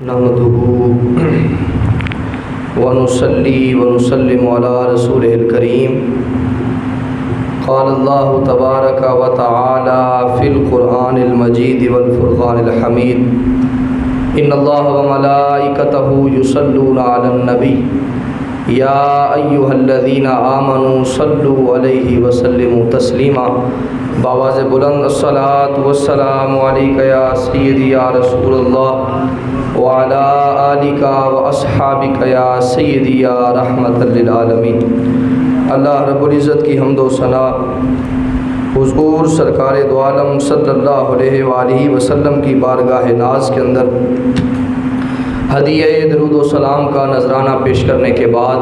نحمده ونصلي ونسلم على رسوله الكريم قال الله تبارك وتعالى في القرآن المجيد والفرقان الحميد إن الله وملائكته يصلون على النبي يا أيها الذين آمنوا صلوا عليه وسلموا تسليما بآواز بلند الصلاة والسلام عليك يا سيدي يا رسول الله وعلى آلك وأصحابك يا سيدي يا رحمة للعالمين۔ اللہ رب العزت کی حمد و ثنا حضور سرکار دو عالم صلی اللہ علیہ وآلہ وسلم کی بارگاہ ناز کے اندر ہدیہ درود و سلام کا نذرانہ پیش کرنے کے بعد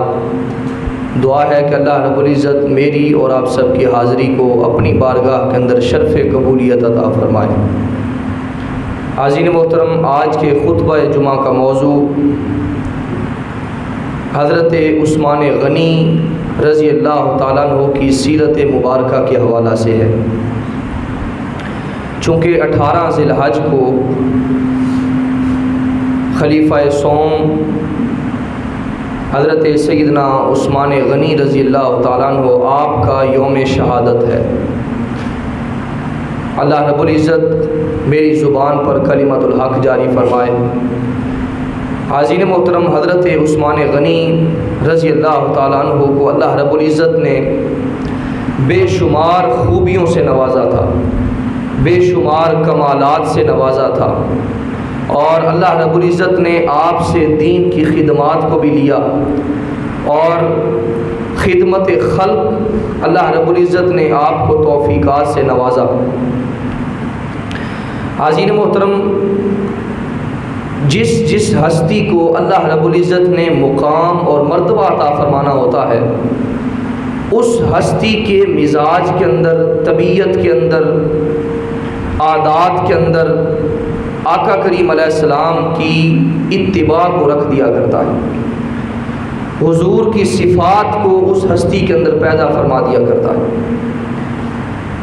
دعا ہے کہ اللہ رب العزت میری اور آپ سب کی حاضری کو اپنی بارگاہ کے اندر شرف قبولیت عطا فرمائے۔ حاضرین محترم، آج کے خطبہ جمعہ کا موضوع حضرت عثمان غنی رضی اللہ تعالیٰ عنہ کی سیرت مبارکہ کے حوالہ سے ہے۔ چونکہ 18 ذی الحج کو خلیفہ سوم حضرت سیدنا عثمان غنی رضی اللہ تعالیٰ عنہ آپ کا یوم شہادت ہے۔ اللہ رب العزت میری زبان پر کلمت الحق جاری فرمائے۔ حاضرین محترم، حضرت عثمان غنی رضی اللہ تعالیٰ عنہ کو اللہ رب العزت نے بے شمار خوبیوں سے نوازا تھا، بے شمار کمالات سے نوازا تھا، اور اللہ رب العزت نے آپ سے دین کی خدمات کو بھی لیا اور خدمت خلق اللہ رب العزت نے آپ کو توفیقات سے نوازا۔ حاضرین محترم، جس ہستی کو اللہ رب العزت نے مقام اور مرتبہ عطا فرمانا ہوتا ہے، اس ہستی کے مزاج کے اندر، طبیعت کے اندر، عادات کے اندر آقا کریم علیہ السلام کی اتباع کو رکھ دیا کرتا ہے، حضور کی صفات کو اس ہستی کے اندر پیدا فرما دیا کرتا ہے۔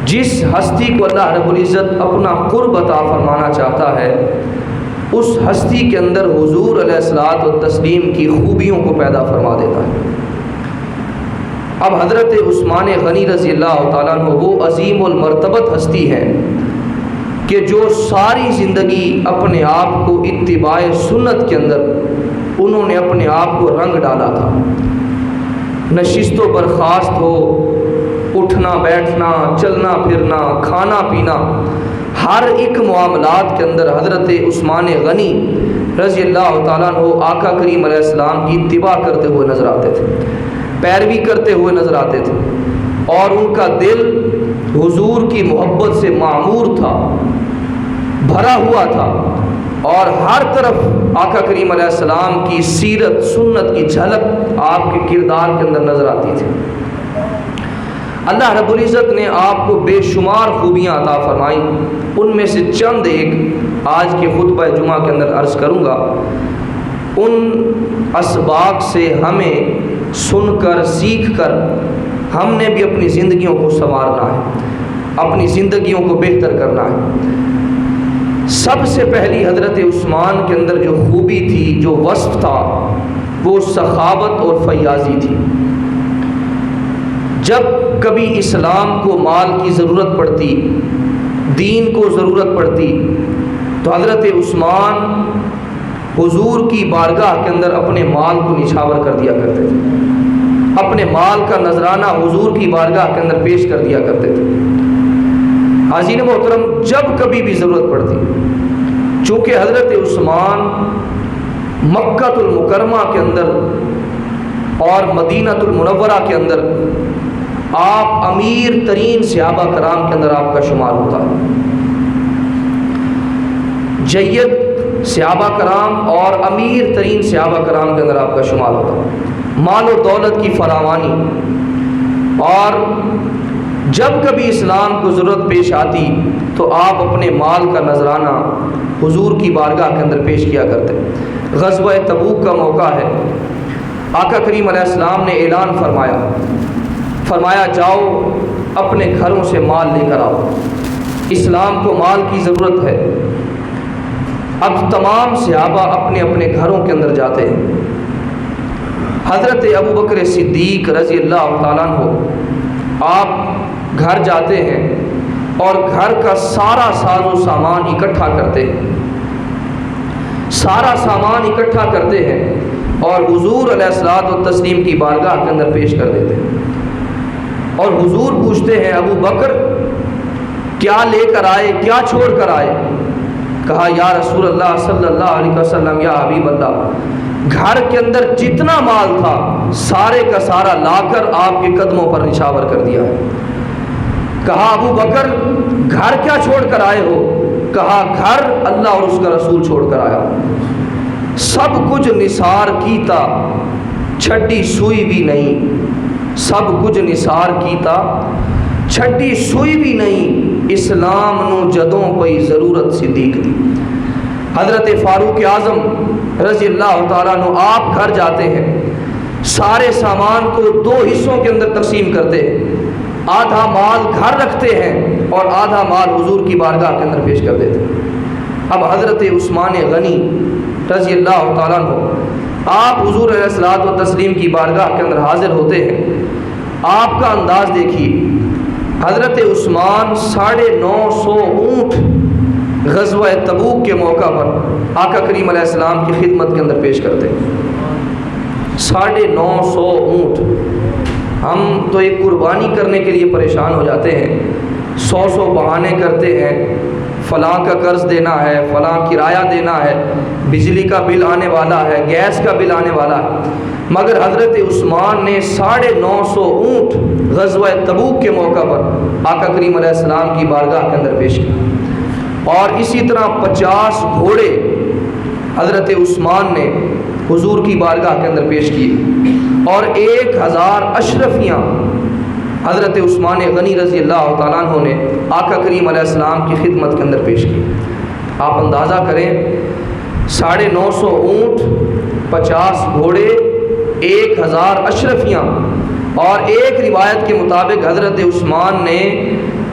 جس ہستی کو اللہ رب العزت اپنا قرب عطا فرمانا چاہتا ہے، اس ہستی کے اندر حضور علیہ الصلوۃ والتسلیم کی خوبیوں کو پیدا فرما دیتا ہے۔ اب حضرت عثمان غنی رضی اللہ تعالیٰ عنہ وہ عظیم المرتبت ہستی ہیں کہ جو ساری زندگی اپنے آپ کو اتباع سنت کے اندر انہوں نے اپنے آپ کو رنگ ڈالا تھا۔ نشست و برخاست ہو، اٹھنا بیٹھنا، چلنا پھرنا، کھانا پینا، ہر ایک معاملات کے اندر حضرت عثمان غنی رضی اللہ تعالیٰ عنہ آقا کریم علیہ السلام کی اتباع کرتے ہوئے نظر آتے تھے، پیروی کرتے ہوئے نظر آتے تھے، اور ان کا دل حضور کی محبت سے معمور تھا، بھرا ہوا تھا، اور ہر طرف آقا کریم علیہ السلام کی سیرت سنت کی جھلک آپ کے کردار کے اندر نظر آتی تھی۔ اللہ رب العزت نے آپ کو بے شمار خوبیاں عطا فرمائیں، ان میں سے چند ایک آج کے خطبہ جمعہ کے اندر عرض کروں گا۔ ان اسباق سے ہمیں سن کر سیکھ کر ہم نے بھی اپنی زندگیوں کو سنوارنا ہے، اپنی زندگیوں کو بہتر کرنا ہے۔ سب سے پہلی حضرت عثمان کے اندر جو خوبی تھی، جو وصف تھا، وہ سخاوت اور فیاضی تھی۔ جب کبھی اسلام کو مال کی ضرورت پڑتی، دین کو ضرورت پڑتی، تو حضرت عثمان حضور کی بارگاہ کے اندر اپنے مال کو نچھاور کر دیا کرتے تھے، اپنے مال کا نذرانہ حضور کی بارگاہ کے اندر پیش کر دیا کرتے تھے۔ حاضرین محترم، جب کبھی بھی ضرورت پڑتی، چونکہ حضرت عثمان مکہ المکرمہ کے اندر اور مدینہ المنورہ کے اندر آپ امیر ترین صحابہ کرام کے اندر آپ کا شمار ہوتا ہے۔ جید صحابہ کرام اور امیر ترین صحابہ کرام کے اندر آپ کا شمار ہوتا ہے، مال و دولت کی فراوانی، اور جب کبھی اسلام کو ضرورت پیش آتی تو آپ اپنے مال کا نذرانہ حضور کی بارگاہ کے اندر پیش کیا کرتے۔ غزوہ تبوک کا موقع ہے، آقا کریم علیہ السلام نے اعلان فرمایا جاؤ اپنے گھروں سے مال لے کر آؤ، اسلام کو مال کی ضرورت ہے۔ اب تمام صحابہ اپنے اپنے گھروں کے اندر جاتے ہیں. حضرت ابو بکر صدیق رضی اللہ تعالیٰ عنہ آپ گھر جاتے ہیں اور گھر کا سارا ساز و سامان اکٹھا کرتے ہیں. سارا سامان اکٹھا کرتے ہیں اور حضور علیہ الصلوۃ والتسلیم کی بارگاہ کے اندر پیش کر دیتے ہیں. اور حضور پوچھتے ہیں ابو بکر کیا لے کر آئے, کیا چھوڑ کر آئے؟ کہا یا رسول اللہ صلی اللہ علیہ وسلم, یا حبیب اللہ, گھر کے اندر جتنا مال تھا سارے کا سارا لا کر آپ کے قدموں پر نچھاور کر دیا ہے. کہا ابو بکر گھر کیا چھوڑ کر آئے ہو؟ کہا گھر اللہ اور اس کا رسول چھوڑ کر آیا. سب کچھ نثار کیتا چھٹی سوئی بھی نہیں, سب کچھ نثار کیتا چھٹی سوئی بھی نہیں, اسلام نو جدوں کوئی ضرورت صدیق دی. حضرت فاروق اعظم رضی اللہ تعالیٰ عنہ آپ گھر جاتے ہیں, سارے سامان کو دو حصوں کے اندر تقسیم کرتے ہیں. آدھا مال گھر رکھتے ہیں اور آدھا مال حضور کی بارگاہ کے اندر پیش کر دیتے ہیں. اب حضرت عثمان غنی رضی اللہ تعالیٰ عنہ آپ حضور علیہ الصلوۃ والتسلیم کی بارگاہ کے اندر حاضر ہوتے ہیں. آپ کا انداز دیکھیے, حضرت عثمان 950 اونٹ غزوہ تبوک کے موقع پر آقا کریم علیہ السلام کی خدمت کے اندر پیش کرتے ہیں. 950 اونٹ. ہم تو ایک قربانی کرنے کے لیے پریشان ہو جاتے ہیں, 100 بہانے کرتے ہیں, فلاں کا قرض دینا ہے, فلاں کرایہ دینا ہے, بجلی کا بل آنے والا ہے, گیس کا بل آنے والا ہے. مگر حضرت عثمان نے 950 اونٹ غزوہ تبوک کے موقع پر آقا کریم علیہ السلام کی بارگاہ کے اندر پیش کیا. اور اسی طرح 50 گھوڑے حضرت عثمان نے حضور کی بارگاہ کے اندر پیش کیے اور 1000 اشرفیاں حضرت عثمان غنی رضی اللہ تعالیٰ عنہ نے آقا کریم علیہ السلام کی خدمت کے اندر پیش کی. آپ اندازہ کریں, 950 اونٹ, 50 گھوڑے, 1000 اشرفیاں, اور ایک روایت کے مطابق حضرت عثمان نے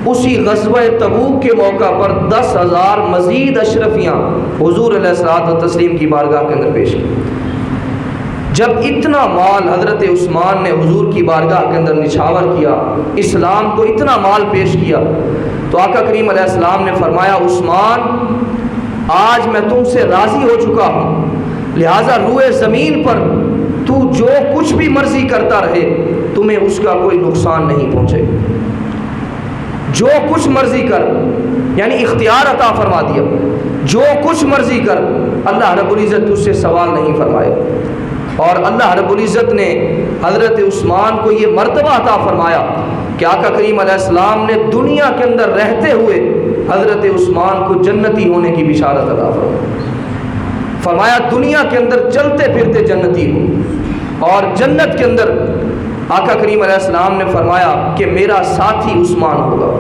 اسی غزوہ تبوک کے موقع پر 10,000 مزید اشرفیاں حضور علیہ الصلوۃ والتسلیم کی بارگاہ کے اندر پیش کی. جب اتنا مال حضرت عثمان نے حضور کی بارگاہ کے اندر نچھاور کیا, اسلام کو اتنا مال پیش کیا, تو آقا کریم علیہ السلام نے فرمایا عثمان آج میں تم سے راضی ہو چکا ہوں, لہٰذا روئے زمین پر تو جو کچھ بھی مرضی کرتا رہے تمہیں اس کا کوئی نقصان نہیں پہنچے. جو کچھ مرضی کر, یعنی اختیار عطا فرما دیا, جو کچھ مرضی کر, اللہ رب العزت تجھ سے سوال نہیں فرمائے. اور اللہ رب العزت نے حضرت عثمان کو یہ مرتبہ عطا فرمایا کہ آقا کریم علیہ السلام نے دنیا کے اندر رہتے ہوئے حضرت عثمان کو جنتی ہونے کی بشارت عطا فرمایا. دنیا کے اندر چلتے پھرتے جنتی ہو, اور جنت کے اندر آقا کریم علیہ السلام نے فرمایا کہ میرا ساتھی عثمان ہوگا,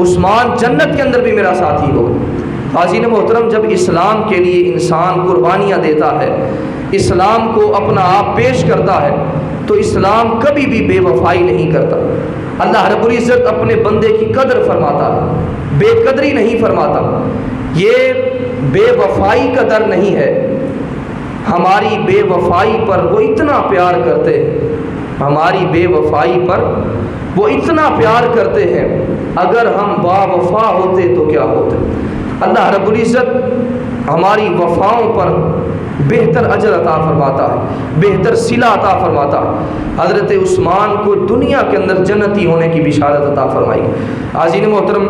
عثمان جنت کے اندر بھی میرا ساتھی ہوگا. حاضرین محترم, جب اسلام کے لیے انسان قربانیاں دیتا ہے, اسلام کو اپنا آپ پیش کرتا ہے, تو اسلام کبھی بھی بے وفائی نہیں کرتا. اللہ رب العزت اپنے بندے کی قدر فرماتا ہے, بے قدری نہیں فرماتا. یہ بے وفائی کا در نہیں ہے, ہماری بے وفائی پر وہ اتنا پیار کرتے ہیں, ہماری بے وفائی پر وہ اتنا پیار کرتے ہیں. اگر ہم با وفا ہوتے تو کیا ہوتے. اللہ رب العزت ہماری وفاؤں پر بہتر اجر عطا فرماتا ہے, بہتر صلہ عطا فرماتا ہے. حضرت عثمان کو دنیا کے اندر جنتی ہونے کی بشارت عطا فرمائی. حاضرین محترم,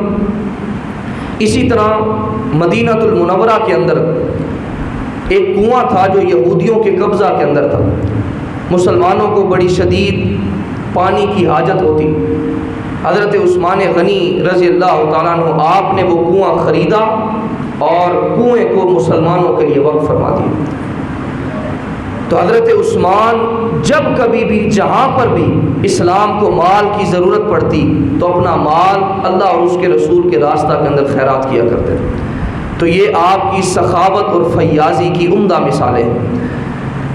اسی طرح مدینہ المنورہ کے اندر ایک کنواں تھا جو یہودیوں کے قبضہ کے اندر تھا. مسلمانوں کو بڑی شدید پانی کی حاجت ہوتی. حضرت عثمان غنی رضی اللہ تعالیٰ عنہ آپ نے وہ کنواں خریدا اور کنویں کو مسلمانوں کے لیے وقف فرما دیا. تو حضرت عثمان جب کبھی بھی جہاں پر بھی اسلام کو مال کی ضرورت پڑتی تو اپنا مال اللہ اور اس کے رسول کے راستہ کے اندر خیرات کیا کرتے تھے. تو یہ آپ کی سخاوت اور فیاضی کی عمدہ مثالیں ہیں.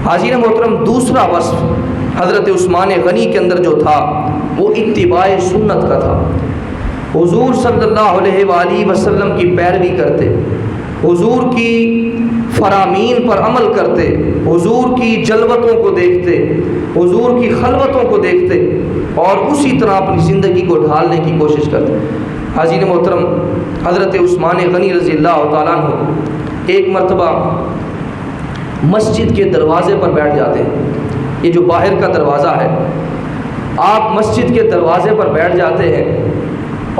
حاضرین محترم, دوسرا وصف حضرت عثمان غنی کے اندر جو تھا وہ اتباع سنت کا تھا. حضور صلی اللہ علیہ وآلہ وسلم کی پیروی کرتے, حضور کی فرامین پر عمل کرتے، حضور کی جلوتوں کو دیکھتے، حضور کی خلوتوں کو دیکھتے اور اسی طرح اپنی زندگی کو ڈھالنے کی کوشش کرتے۔ حاضرین محترم، حضرت عثمان غنی رضی اللہ تعالیٰ عنہ ایک مرتبہ مسجد کے دروازے پر بیٹھ جاتے ہیں۔ یہ جو باہر کا دروازہ ہے، آپ مسجد کے دروازے پر بیٹھ جاتے ہیں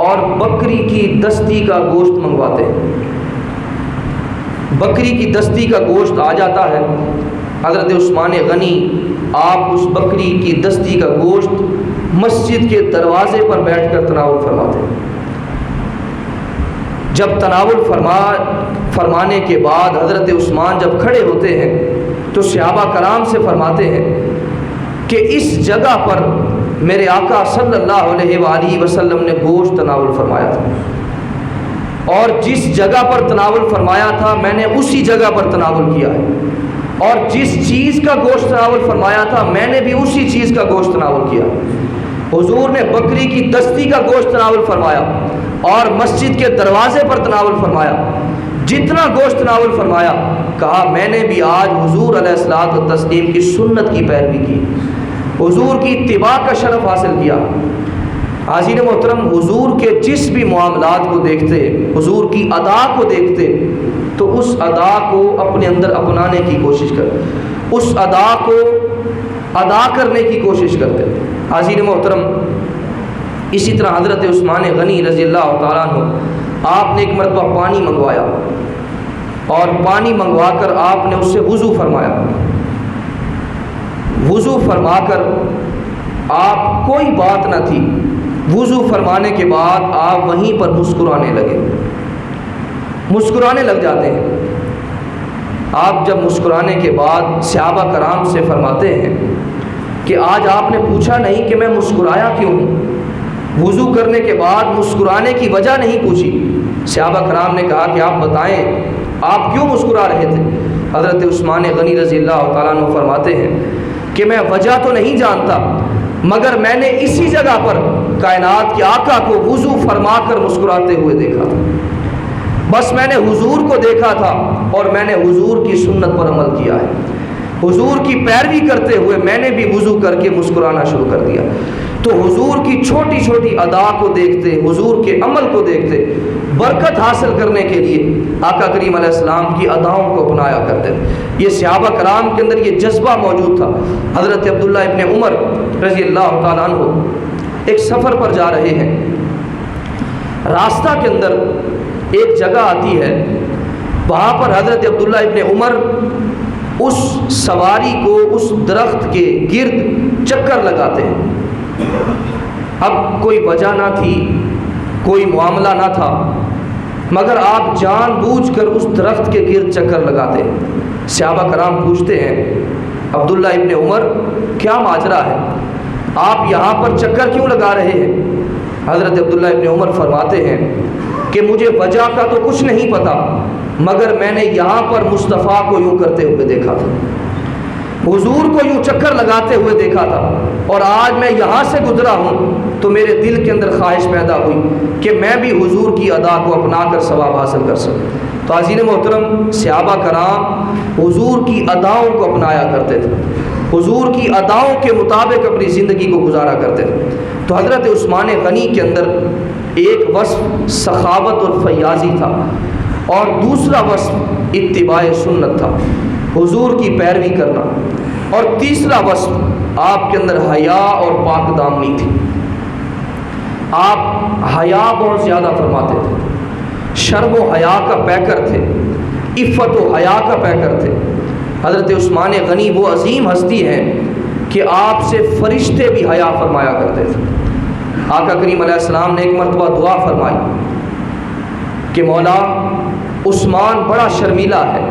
اور بکری کی دستی کا گوشت منگواتے ہیں۔ بکری کی دستی کا گوشت آ جاتا ہے، حضرت عثمان غنی آپ اس بکری کی دستی کا گوشت مسجد کے دروازے پر بیٹھ کر تناول فرماتے ہیں۔ جب تناول فرمانے کے بعد حضرت عثمان جب کھڑے ہوتے ہیں تو صحابہ کرام سے فرماتے ہیں کہ اس جگہ پر میرے آقا صلی اللہ علیہ وآلہ وسلم نے گوشت تناول فرمایا تھا، اور جس جگہ پر تناول فرمایا تھا میں نے اسی جگہ پر تناول کیا ہے، اور جس چیز کا گوشت تناول فرمایا تھا میں نے بھی اسی چیز کا گوشت تناول کیا۔ حضور نے بکری کی دستی کا گوشت تناول فرمایا اور مسجد کے دروازے پر تناول فرمایا۔ جتنا گوشت تناول فرمایا، کہا میں نے بھی آج حضور علیہ الصلوۃ والتسلیم کی سنت کی پیروی کی، حضور کی اتباع کا شرف حاصل کیا۔ حاضرین محترم، حضور کے جس بھی معاملات کو دیکھتے، حضور کی ادا کو دیکھتے تو اس ادا کو اپنے اندر اپنانے کی کوشش کرتے، اس ادا کو ادا کرنے کی کوشش کرتے۔ حاضرین محترم، اسی طرح حضرت عثمان غنی رضی اللہ تعالیٰ عنہ آپ نے ایک مرتبہ پانی منگوایا اور پانی منگوا کر آپ نے اس سے وضو فرمایا۔ وضو فرما کر آپ کوئی بات نہ تھی، وضو فرمانے کے بعد آپ وہیں پر مسکرانے لگے، مسکرانے لگ جاتے ہیں۔ آپ جب مسکرانے کے بعد صحابہ کرام سے فرماتے ہیں کہ آج آپ نے پوچھا نہیں کہ میں مسکرایا کیوں ہوں، وضو کرنے کے بعد مسکرانے کی وجہ نہیں پوچھی۔ صحابہ کرام نے کہا کہ آپ بتائیں آپ کیوں مسکرا رہے تھے؟ حضرت عثمان غنی رضی اللہ تعالیٰ عنہ فرماتے ہیں کہ میں وجہ تو نہیں جانتا، مگر میں نے اسی جگہ پر کائنات کے آقا کو وضو فرما کر مسکراتے ہوئے دیکھا تھا۔ بس میں نے حضور کو دیکھا تھا اور میں نے حضور کی سنت پر عمل کیا ہے، حضور کی پیروی کرتے ہوئے میں نے بھی وضو کر کے مسکرانا شروع کر دیا۔ تو حضور کی چھوٹی چھوٹی ادا کو دیکھتے، حضور کے عمل کو دیکھتے، برکت حاصل کرنے کے لیے آقا کریم علیہ السلام کی اداؤں کو اپنایا کرتے تھے۔ یہ صحابہ کرام کے اندر یہ جذبہ موجود تھا۔ حضرت عبداللہ ابن عمر رضی اللہ تعالیٰ عنہ ایک سفر پر جا رہے ہیں، راستہ کے اندر ایک جگہ آتی ہے، وہاں پر حضرت عبداللہ ابن عمر اس سواری کو اس درخت کے گرد چکر لگاتے ہیں۔ اب کوئی وجہ نہ تھی، کوئی معاملہ نہ تھا، مگر آپ جان بوجھ کر اس درخت کے گرد چکر لگاتے ہیں۔ صحابہ کرام پوچھتے ہیں عبداللہ ابن عمر کیا ماجرا ہے، آپ یہاں پر چکر کیوں لگا رہے ہیں؟ حضرت عبداللہ ابن عمر فرماتے ہیں کہ مجھے وجہ کا تو کچھ نہیں پتا، مگر میں نے یہاں پر مصطفیٰ کو یوں کرتے ہوئے دیکھا تھا، حضور کو یوں چکر لگاتے ہوئے دیکھا تھا، اور آج میں یہاں سے گزرا ہوں تو میرے دل کے اندر خواہش پیدا ہوئی کہ میں بھی حضور کی ادا کو اپنا کر ثواب حاصل کر سکوں۔ تو حاضرین محترم، صحابہ کرام حضور کی اداؤں کو اپنایا کرتے تھے، حضور کی اداؤں کے مطابق اپنی زندگی کو گزارا کرتے تھے۔ تو حضرت عثمان غنی کے اندر ایک وصف سخاوت اور فیاضی تھا، اور دوسرا وصف اتباع سنت تھا، حضور کی پیروی کرنا، اور تیسرا وصف آپ کے اندر حیا اور پاک دامنی تھی۔ آپ حیا بہت زیادہ فرماتے تھے، شرم و حیا کا پیکر تھے، عفت و حیا کا پیکر تھے۔ حضرت عثمان غنی وہ عظیم ہستی ہیں کہ آپ سے فرشتے بھی حیا فرمایا کرتے تھے۔ آقا کریم علیہ السلام نے ایک مرتبہ دعا فرمائی کہ مولا عثمان بڑا شرمیلا ہے،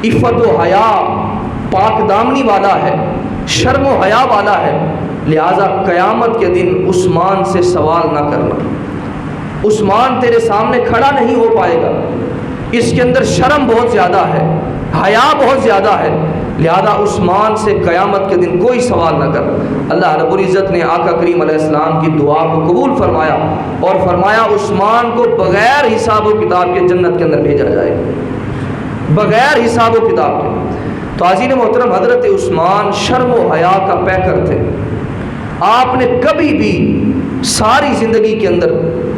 عفت و حیا پاک دامنی والا ہے، شرم و حیا والا ہے، لہٰذا قیامت کے دن عثمان سے سوال نہ کرنا، عثمان تیرے سامنے کھڑا نہیں ہو پائے گا، اس کے اندر شرم بہت زیادہ ہے، حیا بہت زیادہ ہے، لہذا عثمان سے قیامت کے دن کوئی سوال نہ کر۔ اللہ رب العزت نے آقا کریم علیہ السلام کی دعا کو قبول فرمایا اور فرمایا عثمان کو بغیر حساب و کتاب کے جنت کے اندر بھیجا جائے، بغیر حساب و کتاب کے۔ تو عزیز محترم، حضرت عثمان شرم و حیا کا پیکر تھے۔ آپ نے کبھی بھی ساری زندگی کے اندر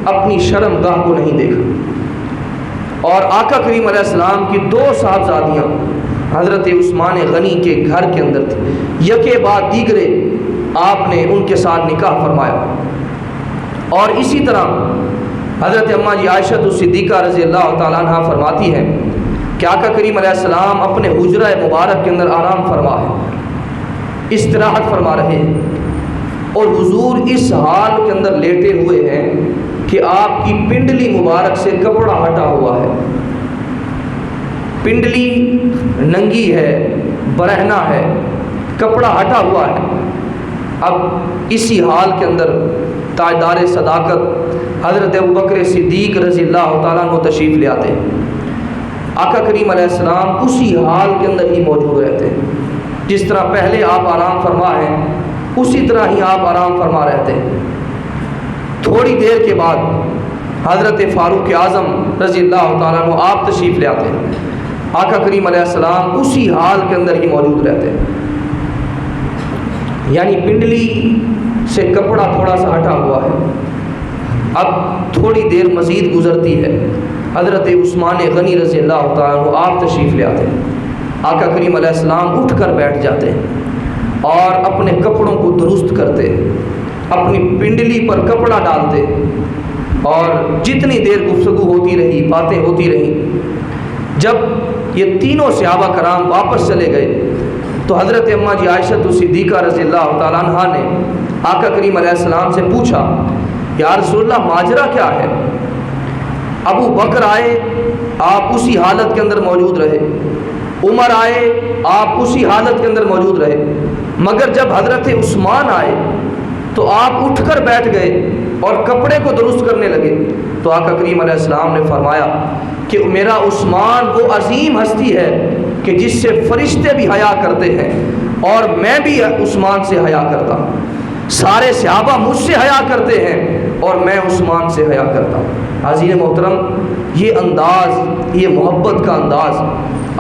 اپنی شرم گاہ کو نہیں دیکھا۔ اور آقا کریم علیہ السلام کی 2 صاحبزادیاں حضرت عثمان غنی کے گھر کے اندر تھی، یکے بعد دیگرے آپ نے ان کے ساتھ نکاح فرمایا۔ اور اسی طرح حضرت اماں جی عائشہ صدیقہ رضی اللہ تعالیٰ عنہ فرماتی ہیں کہ آقا کریم علیہ السلام اپنے حجرہ مبارک کے اندر آرام فرما ہے، استراحت فرما رہے ہیں، اور حضور اس حال کے اندر لیٹے ہوئے ہیں کہ آپ کی پنڈلی مبارک سے کپڑا ہٹا ہوا ہے، پنڈلی ننگی ہے، برہنہ ہے، کپڑا ہٹا ہوا ہے۔ اب اسی حال کے اندر تاجدار صداقت حضرت ابوبکر صدیق رضی اللہ تعالیٰ عنہ تشریف لے آتے ہیں۔ آقا کریم علیہ السلام اسی حال کے اندر ہی موجود رہتے ہیں، جس طرح پہلے آپ آرام فرما ہیں اسی طرح ہی آپ آرام فرما رہتے ہیں۔ تھوڑی دیر کے بعد حضرت فاروق اعظم رضی اللہ تعالیٰ عنہ آپ تشریف لے آتے ہیں۔ آقا کریم علیہ السلام اسی حال کے اندر ہی موجود رہتے ہیں، یعنی پنڈلی سے کپڑا تھوڑا سا ہٹا ہوا ہے۔ اب تھوڑی دیر مزید گزرتی ہے، حضرت عثمان غنی رضی اللہ تعالیٰ عنہ آپ تشریف لے آتے ہیں۔ آقا کریم علیہ السلام اٹھ کر بیٹھ جاتے ہیں اور اپنے کپڑوں کو درست کرتے، اپنی پنڈلی پر کپڑا ڈالتے، اور جتنی دیر گفتگو ہوتی رہی، باتیں ہوتی رہیں، جب یہ تینوں صحابہ کرام واپس چلے گئے تو حضرت اماں جی عائشہ صدیقہ رضی اللہ تعالیٰ عنہ نے آقا کریم علیہ السلام سے پوچھا، یا رسول اللہ ماجرا کیا ہے؟ ابو بکر آئے آپ اسی حالت کے اندر موجود رہے، عمر آئے آپ اسی حالت کے اندر موجود رہے، مگر جب حضرت عثمان آئے تو آپ اٹھ کر بیٹھ گئے اور کپڑے کو درست کرنے لگے۔ تو آقا کریم علیہ السلام نے فرمایا کہ میرا عثمان وہ عظیم ہستی ہے کہ جس سے فرشتے بھی حیا کرتے ہیں، اور میں بھی عثمان سے حیا کرتا ہوں، سارے صحابہ مجھ سے حیا کرتے ہیں اور میں عثمان سے حیا کرتا ہوں۔ حضرت محترم، یہ انداز، یہ محبت کا انداز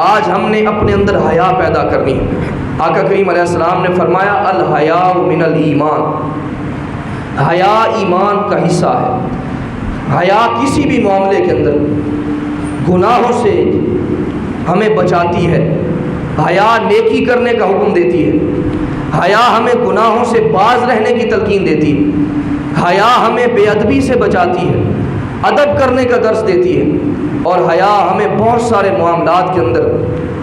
آج ہم نے اپنے اندر حیا پیدا کرنی ہے۔ آقا کریم علیہ السلام نے فرمایا الحیاء من الایمان، حیا ایمان کا حصہ ہے۔ حیا کسی بھی معاملے کے اندر گناہوں سے ہمیں بچاتی ہے، حیا نیکی کرنے کا حکم دیتی ہے، حیا ہمیں گناہوں سے باز رہنے کی تلقین دیتی ہے، حیا ہمیں بے ادبی سے بچاتی ہے، ادب کرنے کا درس دیتی ہے، اور حیا ہمیں بہت سارے معاملات کے اندر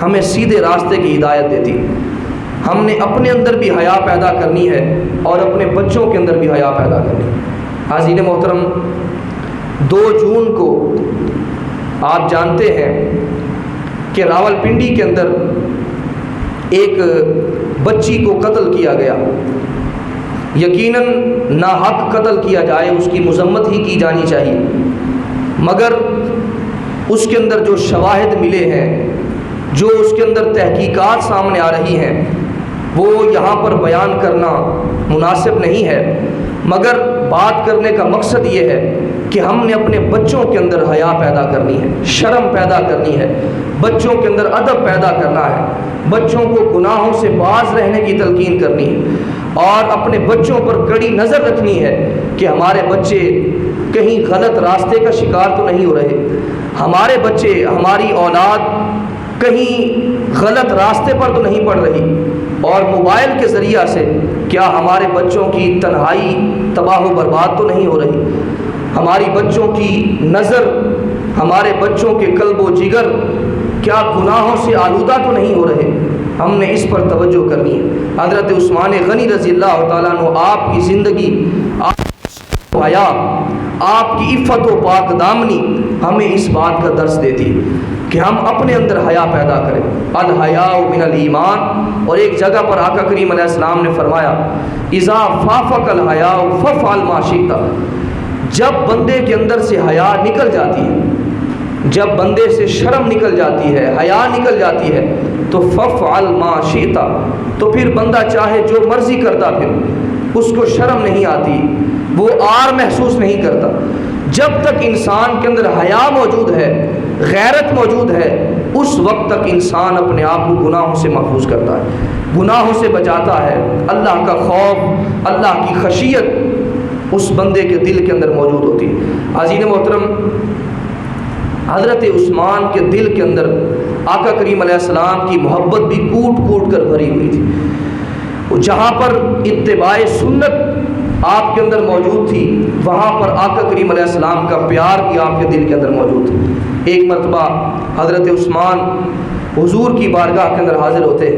ہمیں سیدھے راستے کی ہدایت دیتی ہے۔ ہم نے اپنے اندر بھی حیا پیدا کرنی ہے اور اپنے بچوں کے اندر بھی حیا پیدا کرنی ہے۔ حاضرین محترم، 2 جون کو آپ جانتے ہیں کہ راولپنڈی کے اندر ایک بچی کو قتل کیا گیا۔ یقیناً ناحق قتل کیا جائے اس کی مذمت ہی کی جانی چاہیے، مگر اس کے اندر جو شواہد ملے ہیں، جو اس کے اندر تحقیقات سامنے آ رہی ہیں، وہ یہاں پر بیان کرنا مناسب نہیں ہے، مگر بات کرنے کا مقصد یہ ہے کہ ہم نے اپنے بچوں کے اندر حیا پیدا کرنی ہے، شرم پیدا کرنی ہے، بچوں کے اندر ادب پیدا کرنا ہے، بچوں کو گناہوں سے باز رہنے کی تلقین کرنی ہے، اور اپنے بچوں پر کڑی نظر رکھنی ہے کہ ہمارے بچے کہیں غلط راستے کا شکار تو نہیں ہو رہے، ہمارے بچے، ہماری اولاد کہیں غلط راستے پر تو نہیں پڑ رہی، اور موبائل کے ذریعہ سے کیا ہمارے بچوں کی تنہائی تباہ و برباد تو نہیں ہو رہی، ہماری بچوں کی نظر، ہمارے بچوں کے قلب و جگر کیا گناہوں سے آلودہ تو نہیں ہو رہے۔ ہم نے اس پر توجہ کرنی ہے۔ حضرت عثمان غنی رضی اللہ تعالیٰ عنہ آپ کی زندگی، آپ کی حیا، آپ کی عفت و پاک دامنی ہمیں اس بات کا درس دیتی ہے کہ ہم اپنے اندر حیا پیدا کریں۔ الحیاء من الایمان، اور ایک جگہ پر آقا کریم علیہ السلام نے فرمایا اذا فافق الحیاء فافعل ما شئت، جب بندے کے اندر سے حیا نکل جاتی ہے، جب بندے سے شرم نکل جاتی ہے، حیا نکل جاتی ہے، تو ففعل ما شئت، تو پھر بندہ چاہے جو مرضی کرتا پھر اس کو شرم نہیں آتی، وہ آر محسوس نہیں کرتا۔ جب تک انسان کے اندر حیا موجود ہے، غیرت موجود ہے، اس وقت تک انسان اپنے آپ کو گناہوں سے محفوظ کرتا ہے، گناہوں سے بچاتا ہے۔ اللہ کا خوف، اللہ کی خشیت اس بندے کے دل کے اندر موجود ہوتی ہے۔ عزیز محترم، حضرت عثمان کے دل کے اندر آقا کریم علیہ السلام کی محبت بھی کوٹ کوٹ کر بھری ہوئی تھی۔ جہاں پر اتباع سنت آپ کے اندر موجود تھی، وہاں پر آقا کریم علیہ السلام کا پیار بھی آپ کے دل کے اندر موجود تھا۔ ایک مرتبہ حضرت عثمان حضور کی بارگاہ کے اندر حاضر ہوتے،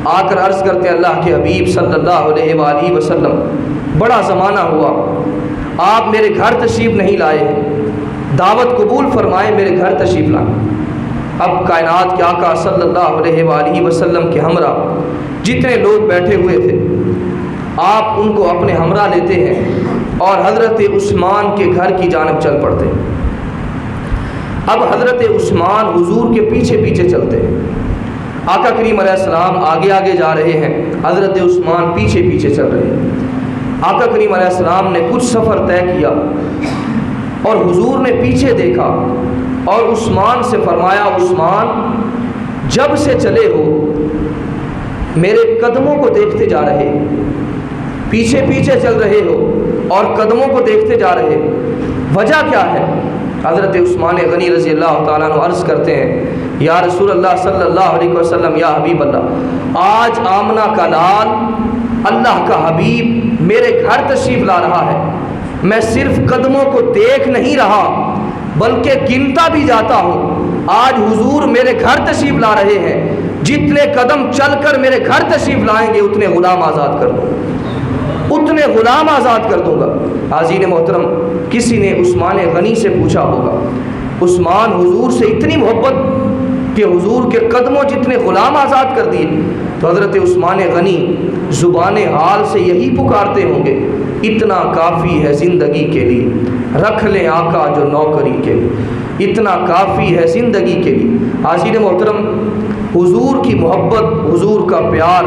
آ کر عرض کرتے اللہ کے حبیب صلی اللہ علیہ وآلہ وسلم، بڑا زمانہ ہوا آپ میرے گھر تشریف نہیں لائے، دعوت قبول فرمائے، میرے گھر تشریف لائیں۔ اب کائنات کے آقا صلی اللہ علیہ وآلہ وسلم کے ہمراہ جتنے لوگ بیٹھے ہوئے تھے، آپ ان کو اپنے ہمراہ لیتے ہیں اور حضرت عثمان کے گھر کی جانب چل پڑتے ہیں۔ اب حضرت عثمان حضور کے پیچھے پیچھے چلتے ہیں، آقا کریم علیہ السلام آگے آگے جا رہے ہیں، حضرت عثمان پیچھے پیچھے چل رہے ہیں۔ آقا کریم علیہ السلام نے کچھ سفر طے کیا اور حضور نے پیچھے دیکھا اور عثمان سے فرمایا، عثمان جب سے چلے ہو میرے قدموں کو دیکھتے جا رہے، پیچھے پیچھے چل رہے ہو اور قدموں کو دیکھتے جا رہے، وجہ کیا ہے؟ حضرت عثمان غنی رضی اللہ تعالیٰ عنہ عرض کرتے ہیں، یا رسول اللہ صلی اللہ علیہ وسلم، یا حبیب اللہ، آج آمنہ کا لال اللہ کا حبیب میرے گھر تشریف لا رہا ہے، میں صرف قدموں کو دیکھ نہیں رہا بلکہ گنتا بھی جاتا ہوں۔ آج حضور میرے گھر تشریف لا رہے ہیں، جتنے قدم چل کر میرے گھر تشریف لائیں گے اتنے غلام آزاد کر دوں، اتنے غلام آزاد کر دوں گا۔ حاضرین محترم، کسی نے عثمان غنی سے پوچھا ہوگا، عثمان حضور سے اتنی محبت کہ حضور کے قدموں جتنے غلام آزاد کر دیے، تو حضرت عثمان غنی زبان حال سے یہی پکارتے ہوں گے، اتنا کافی ہے زندگی کے لیے، رکھ لیں آقا جو نوکری کے لیے، اتنا کافی ہے زندگی کے لیے۔ حاضرین محترم، حضور کی محبت، حضور کا پیار،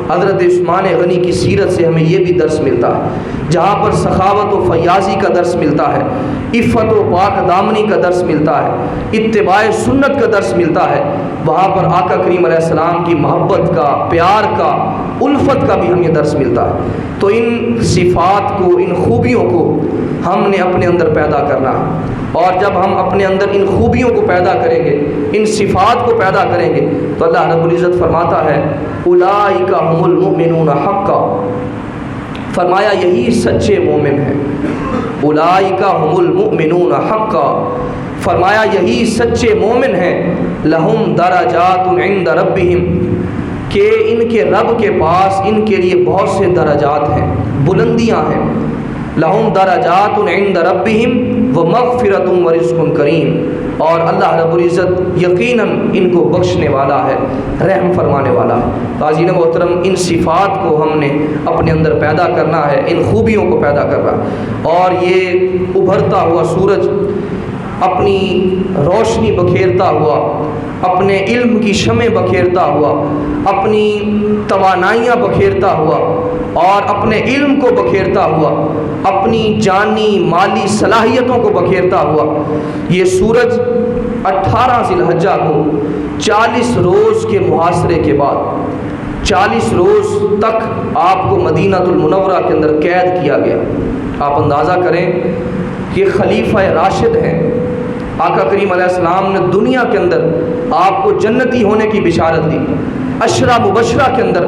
حضرت عثمان غنی کی سیرت سے ہمیں یہ بھی درس ملتا ہے، جہاں پر سخاوت و فیاضی کا درس ملتا ہے، عفت و پاک دامنی کا درس ملتا ہے، اتباع سنت کا درس ملتا ہے، وہاں پر آقا کریم علیہ السلام کی محبت کا، پیار کا، الفت کا بھی ہمیں درس ملتا ہے۔ تو ان صفات کو، ان خوبیوں کو ہم نے اپنے اندر پیدا کرنا ہے، اور جب ہم اپنے اندر ان خوبیوں کو پیدا کریں گے، ان صفات کو پیدا کریں گے، تو اللہ رب العزت فرماتا ہے اولئک هم المؤمنون حقا، فرمایا یہی سچے مومن ہیں۔ اولئک هم المؤمنون حقا، فرمایا یہی سچے مومن ہیں۔ لہم درجات عند ربہم، کہ ان کے رب کے پاس ان کے لیے بہت سے درجات ہیں، بلندیاں ہیں۔ لہم درجات عند ربہم ومغفرۃ ورزق کریم، اور اللہ رب العزت یقیناً ان کو بخشنے والا ہے، رحم فرمانے والا ہے۔ عزیز محترم، ان صفات کو ہم نے اپنے اندر پیدا کرنا ہے، ان خوبیوں کو پیدا کرنا ہے، اور یہ ابھرتا ہوا سورج اپنی روشنی بکھیرتا ہوا، اپنے علم کی شمع بکھیرتا ہوا، اپنی توانائیاں بکھیرتا ہوا، اور اپنے علم کو بکھیرتا ہوا، اپنی جانی مالی صلاحیتوں کو بکھیرتا ہوا، یہ سورج 18 ذی الحجہ کو 40 روز کے محاصرے کے بعد 40 روز تک آپ کو مدینہ المنورہ کے اندر قید کیا گیا۔ آپ اندازہ کریں کہ خلیفہ راشد ہیں، آقا کریم علیہ السلام نے دنیا کے اندر آپ کو جنتی ہونے کی بشارت دی، عشرہ مبشرہ کے اندر،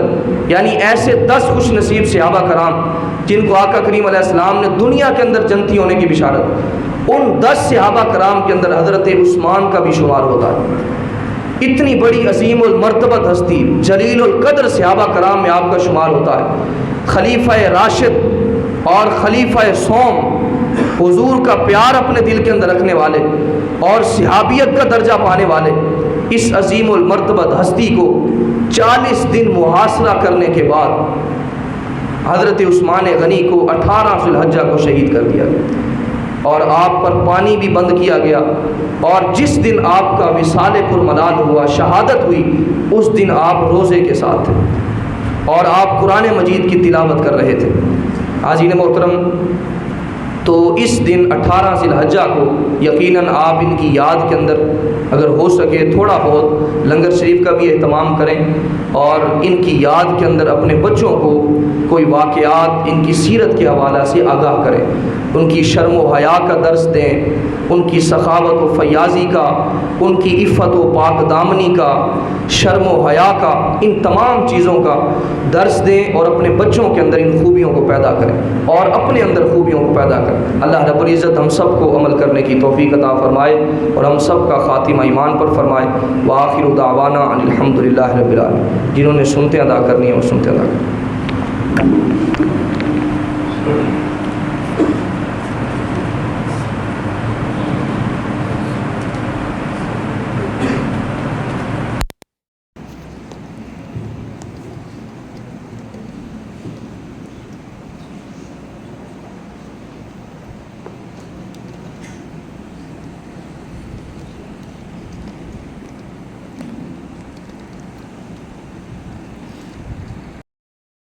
یعنی ایسے 10 خوش نصیب صحابہ کرام جن کو آقا کریم علیہ السلام نے دنیا کے اندر جنتی ہونے کی بشارت، ان 10 صحابہ کرام کے اندر حضرت عثمان کا بھی شمار ہوتا ہے۔ اتنی بڑی عظیم المرتبت ہستی، جلیل القدر صحابہ کرام میں آپ کا شمار ہوتا ہے۔ خلیفہ راشد اور خلیفہ سوم، حضور کا پیار اپنے دل کے اندر رکھنے والے اور صحابیت کا درجہ پانے والے، اس عظیم المرتبت ہستی کو 40 دن محاصرہ کرنے کے بعد حضرت عثمان غنی کو 18 ذی الحجہ کو شہید کر دیا گیا۔ اور آپ پر پانی بھی بند کیا گیا، اور جس دن آپ کا وصال پرملال ہوا، شہادت ہوئی، اس دن آپ روزے کے ساتھ تھے اور آپ قرآن مجید کی تلاوت کر رہے تھے۔ حاضرین محترم، تو اس دن 18 ذی الحجہ کو یقیناً آپ ان کی یاد کے اندر اگر ہو سکے تھوڑا بہت لنگر شریف کا بھی اہتمام کریں، اور ان کی یاد کے اندر اپنے بچوں کو کوئی واقعات ان کی سیرت کے حوالہ سے آگاہ کریں، ان کی شرم و حیا کا درس دیں، ان کی سخاوت و فیاضی کا، ان کی عفت و پاک دامنی کا، شرم و حیا کا، ان تمام چیزوں کا درس دیں اور اپنے بچوں کے اندر ان خوبیوں کو پیدا کریں اور اپنے اندر خوبیوں کو پیدا کریں۔ اللہ رب العزت ہم سب کو عمل کرنے کی توفیق عطا فرمائے اور ہم سب کا خاتمہ ایمان پر فرمائے۔ وآخر دعوانا ان الحمدللہ رب العالمین۔ جنہوں نے سنتے ادا کرنی ہے وہ سنتے ادا کریں۔